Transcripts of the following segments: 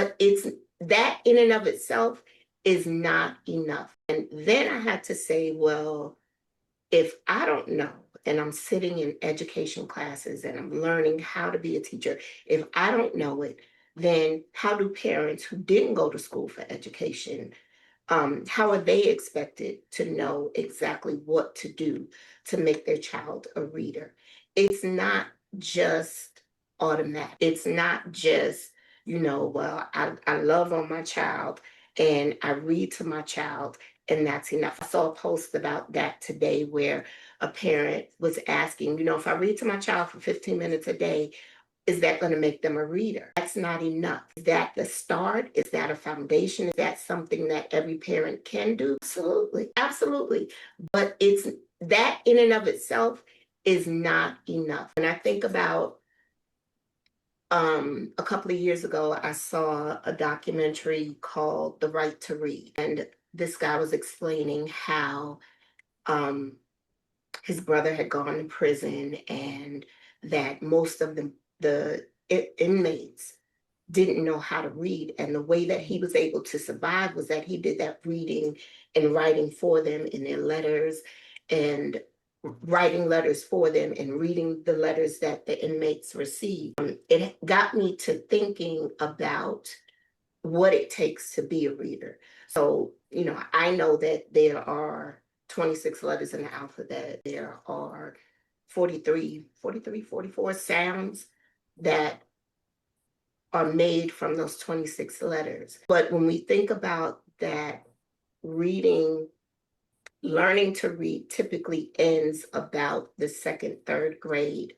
but it's that in and of itself is not enough. And then I had to say, well, if I don't know, and I'm sitting in education classes and I'm learning how to be a teacher, if I don't know it, then how do parents who didn't go to school for education, how are they expected to know exactly what to do to make their child a reader? It's not just automatic. It's not just, well, I love on my child and I read to my child and that's enough. I saw a post about that today where a parent was asking, if I read to my child for 15 minutes a day, is that going to make them a reader? That's not enough. Is that the start? Is that a foundation? Is that something that every parent can do? Absolutely. Absolutely. But it's that in and of itself is not enough. And I think about a couple of years ago, I saw a documentary called The Right to Read. And this guy was explaining how um, his brother had gone to prison and that most of the inmates didn't know how to read. And the way that he was able to survive was that he did that reading and writing for them in their letters and writing letters for them and reading the letters that the inmates received. It got me to thinking about what it takes to be a reader. So, I know that there are 26 letters in the alphabet. There are 44 sounds that are made from those 26 letters. But when we think about that, reading, learning to read typically ends about the second, third grade,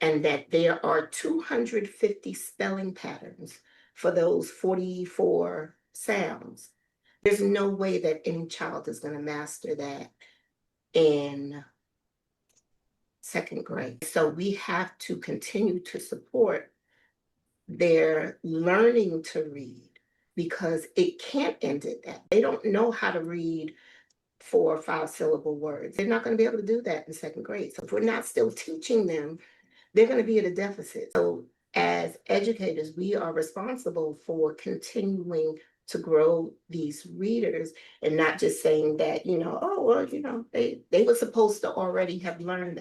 and that there are 250 spelling patterns for those 44 sounds. There's no way that any child is going to master that in second grade. So we have to continue to support their learning to read because it can't end at that. They don't know how to read 4 or 5 syllable words. They're not going to be able to do that in second grade. So if we're not still teaching them, they're going to be at a deficit. So as educators, we are responsible for continuing to grow these readers and not just saying that, oh, well, they were supposed to already have learned that.